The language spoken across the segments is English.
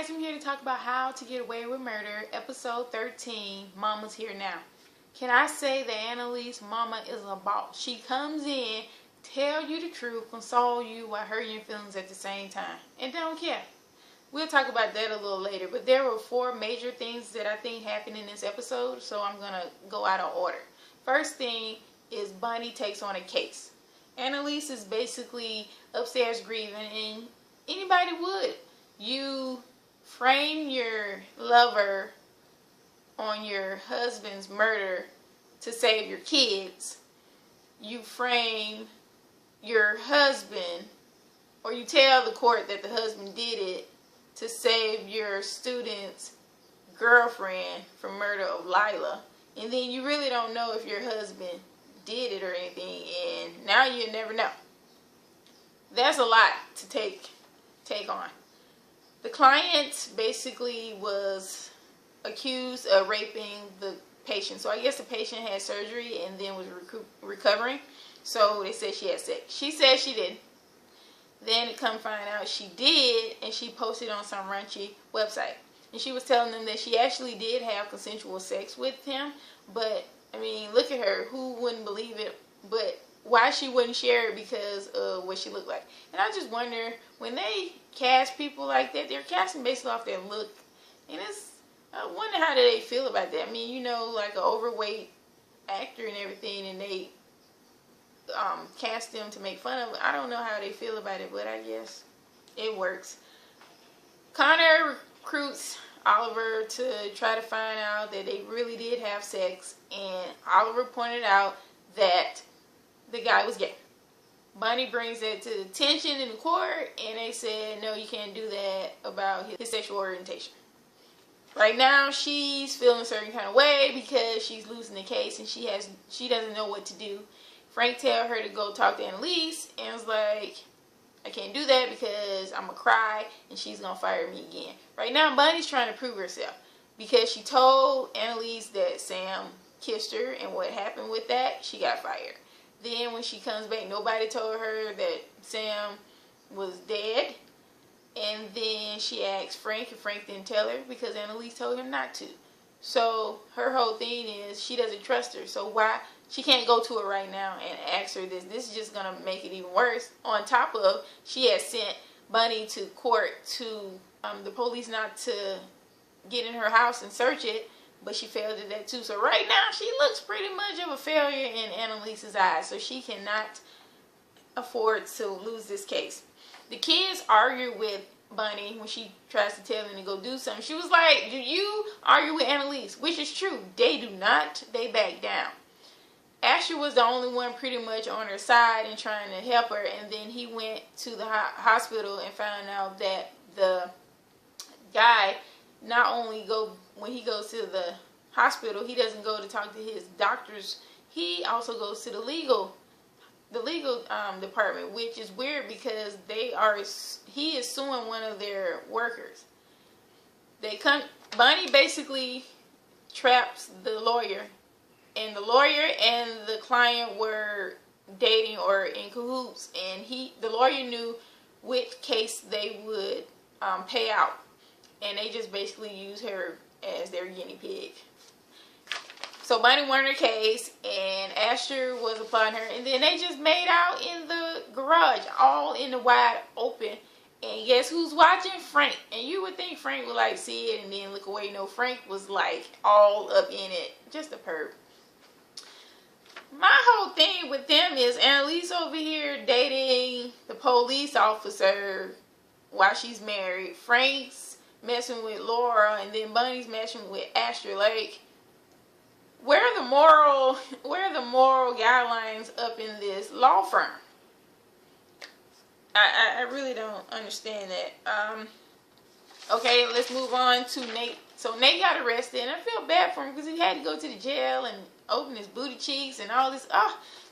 guys, I'm here to talk about How to Get Away with Murder, episode 13, Mama's Here Now. Can I say that Annalise's mama is a boss? She comes in, tell you the truth, console you while hurting your feelings at the same time, and don't care. We'll talk about that a little later, but there were 4 major things that I think happened in this episode, so I'm going to go out of order. First thing is Bunny takes on a case. Annalise is basically upstairs grieving, and anybody would. You frame your lover on your husband's murder to save your kids. You frame your husband, or you tell the court that the husband did it to save your student's girlfriend from murder of Lila. And then you really don't know if your husband did it or anything, and now you never know. That's a lot to take on. The client basically was accused of raping the patient. So I guess the patient had surgery and then was recovering. So they said she had sex. She said she didn't. Then to come find out she did, and she posted on some raunchy website. And she was telling them that she actually did have consensual sex with him. But, I mean, look at her. Who wouldn't believe it? But why she wouldn't share it? Because of what she looked like. And I just wonder, when they cast people like that, they're casting based off their look. And I wonder how do they feel about that. I mean, you know, like an overweight actor and everything, and they cast them to make fun of it. I don't know how they feel about it, but I guess it works. Connor recruits Oliver to try to find out that they really did have sex, and Oliver pointed out that the guy was gay. Bunny brings that to attention in the court, and they said, no, you can't do that about his sexual orientation. Right now, she's feeling a certain kind of way because she's losing the case, and she doesn't know what to do. Frank tell her to go talk to Annalise, and was like, I can't do that because I'm going to cry, and she's going to fire me again. Right now, Bunny's trying to prove herself because she told Annalise that Sam kissed her, and what happened with that, she got fired. Then when she comes back, nobody told her that Sam was dead. And then she asked Frank, and Frank didn't tell her because Annalise told him not to. So her whole thing is she doesn't trust her. So why? She can't go to her right now and ask her this. This is just going to make it even worse. On top of, she had sent Bunny to court to the police not to get in her house and search it. But she failed at that too. So right now, she looks pretty much of a failure in Annalise's eyes. So she cannot afford to lose this case. The kids argue with Bunny when she tries to tell them to go do something. She was like, do you argue with Annalise? Which is true. They do not. They back down. Asher was the only one pretty much on her side and trying to help her. And then he went to the hospital and found out that the guy not only when he goes to the hospital, he doesn't go to talk to his doctors. He also goes to the legal department, which is weird because he is suing one of their workers. Bunny basically traps the lawyer, and the lawyer and the client were dating or in cahoots, and the lawyer knew which case they would pay out. And they just basically use her as their guinea pig. So Bunny won her case, and Asher was applauding her. And then they just made out in the garage, all in the wide open. And guess who's watching? Frank. And you would think Frank would like see it and then look away. No, Frank was like all up in it. Just a perv. My whole thing with them is Annalise over here dating the police officer while she's married. Frank's messing with Laura, and then Bunny's messing with Asher. Like, where are the moral guidelines up in this law firm? I really don't understand that. Okay, let's move on to Nate. So Nate got arrested, and I feel bad for him because he had to go to the jail and open his booty cheeks and all this.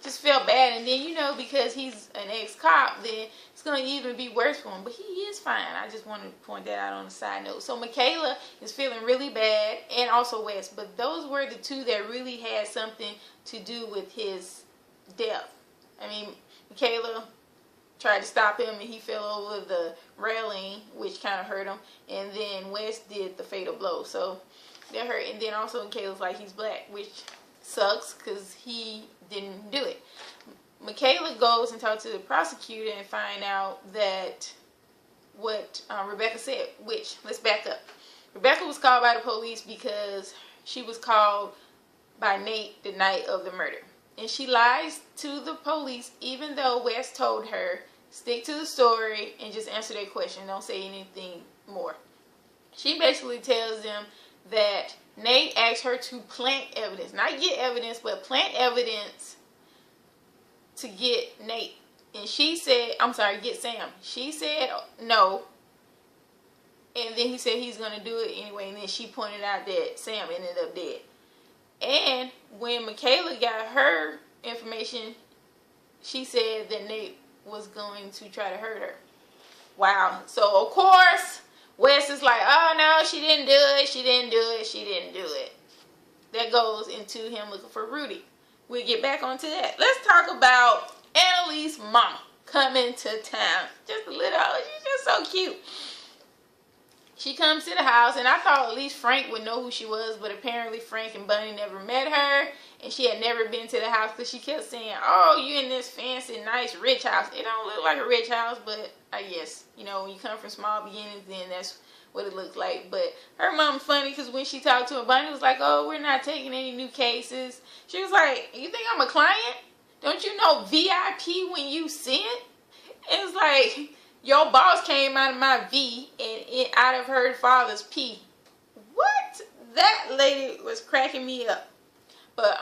Just felt bad. And then, you know, because he's an ex-cop, then it's going to even be worse for him. But he is fine. I just wanted to point that out on the side note. So Michaela is feeling really bad, and also Wes. But those were the 2 that really had something to do with his death. I mean, Michaela tried to stop him, and he fell over the railing, which kind of hurt him. And then Wes did the fatal blow, so that hurt. And then also Michaela's like, he's black, which sucks because he didn't do it. Michaela goes and talks to the prosecutor and find out that what Rebecca said, which, let's back up. Rebecca was called by the police because she was called by Nate the night of the murder. And she lies to the police even though Wes told her, stick to the story and just answer their question. Don't say anything more. She basically tells them that Nate asked her to plant evidence. Not get evidence, but plant evidence to get Nate. And she said, I'm sorry, get Sam. She said no. And then he said he's going to do it anyway. And then she pointed out that Sam ended up dead. And when Michaela got her information, she said that Nate was going to try to hurt her. Wow. So, of course, Wes is like, oh, no, she didn't do it. She didn't do it. She didn't do it. That goes into him looking for Rudy. We'll get back onto that. Let's talk about Annalise's mama coming to town. Just a little, she's just so cute. She comes to the house, and I thought at least Frank would know who she was, but apparently Frank and Bunny never met her, and she had never been to the house because she kept saying, oh, you in this fancy, nice, rich house. It don't look like a rich house, but I guess, you know, when you come from small beginnings, then that's what it looks like. But her mom's funny because when she talked to her, Bunny was like, oh, we're not taking any new cases. She was like, you think I'm a client? Don't you know VIP when you see it? It's like, your boss came out of my V and out of her father's P. What? That lady was cracking me up. But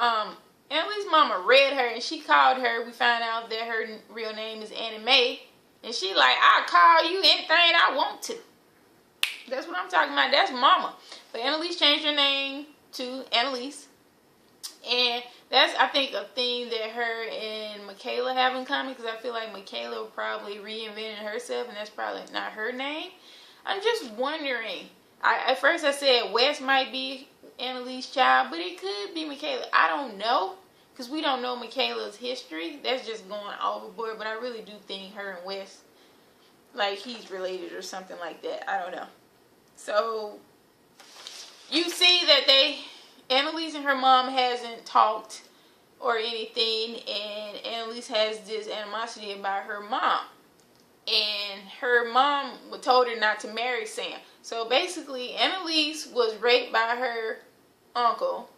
Annalise's mama read her and she called her. We found out that her real name is Annie Mae. And she like, I'll call you anything I want to. That's what I'm talking about. That's mama. But Annalise changed her name to Annalise. And that's, I think, a thing that her and Michaela have in common, because I feel like Michaela probably reinvented herself, and that's probably not her name. I'm just wondering. At first I said Wes might be Annalise's child, but it could be Michaela. I don't know, because we don't know Michaela's history. That's just going overboard, but I really do think her and Wes, like, he's related or something like that. I don't know. So, you see that Annalise and her mom hasn't talked or anything, and Annalise has this animosity about her mom. And her mom told her not to marry Sam. So basically, Annalise was raped by her uncle,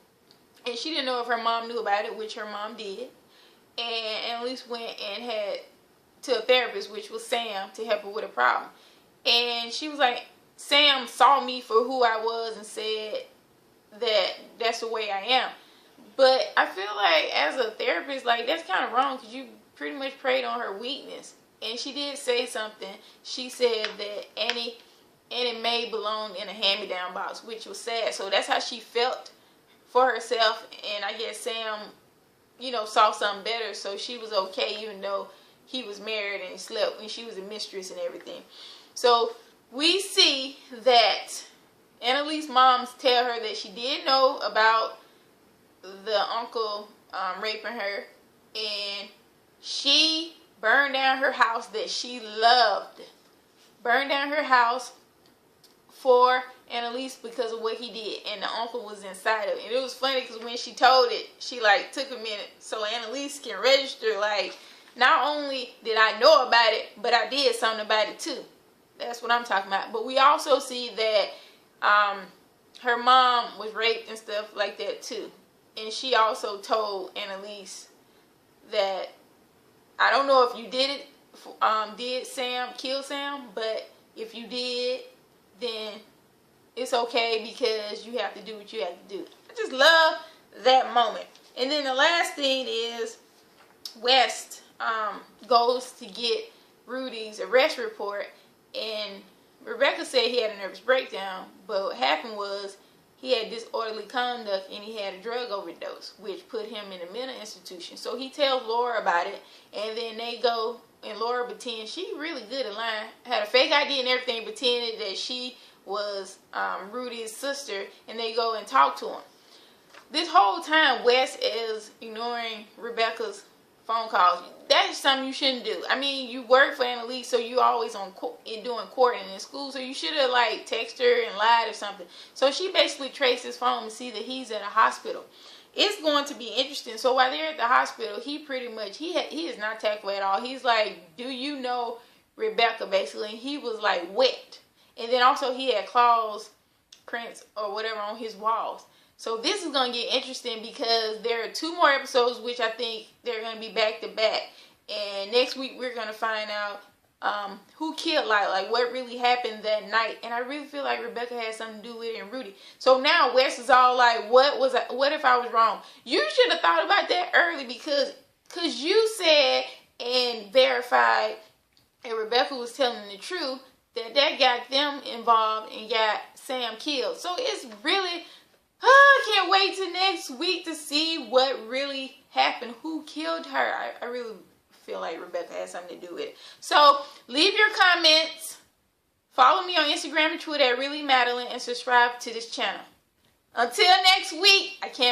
and she didn't know if her mom knew about it, which her mom did. And Annalise went and had to a therapist, which was Sam, to help her with a problem. And she was like, Sam saw me for who I was and said that that's the way I am. But I feel like as a therapist, like, that's kind of wrong, because you pretty much preyed on her weakness. And she did say something. She said that Annie Mae belonged in a hand-me-down box, which was sad. So that's how she felt for herself. And I guess Sam, you know, saw something better, so she was okay, even though he was married and he slept, and she was a mistress and everything. So we see that Annalise's moms tell her that she did know about the uncle raping her, and she burned down her house that she loved. Burned down her house for Annalise because of what he did, and the uncle was inside of it. And it was funny because when she told it, she like took a minute so Annalise can register, like, not only did I know about it, but I did something about it too. That's what I'm talking about. But we also see that her mom was raped and stuff like that too. And she also told Annalise that, I don't know if you did it, did Sam kill Sam, but if you did, then it's okay because you have to do what you have to do. I just love that moment. And then the last thing is West goes to get Rudy's arrest report, and Rebecca said he had a nervous breakdown, but what happened was he had disorderly conduct and he had a drug overdose, which put him in a mental institution. So he tells Laura about it, and then they go, and Laura pretends she really good at lying, had a fake ID and everything, pretended that she was Rudy's sister, and they go and talk to him. This whole time, Wes is ignoring Rebecca's phone calls. That is something you shouldn't do. I mean, you work for Annalise, so you always on doing court and in school, so you should have like texted her and lied or something. So she basically traced his phone and see that he's at a hospital. It's going to be interesting. So while they're at the hospital, he pretty much he is not tactful at all. He's like, "Do you know Rebecca?" Basically, and he was like wet, and then also he had claws, prints or whatever on his walls. So this is going to get interesting because there are 2 more episodes, which I think they're going to be back to back. And next week we're going to find out who killed Lila, like what really happened that night. And I really feel like Rebecca had something to do with it and Rudy. So now Wes is all like, what if I was wrong? You should have thought about that early because you said and verified and Rebecca was telling the truth that got them involved and got Sam killed. So it's really... I can't wait till next week to see what really happened. Who killed her? I really feel like Rebecca has something to do with it. So leave your comments. Follow me on Instagram and Twitter at Really Madalyn and subscribe to this channel. Until next week, I can't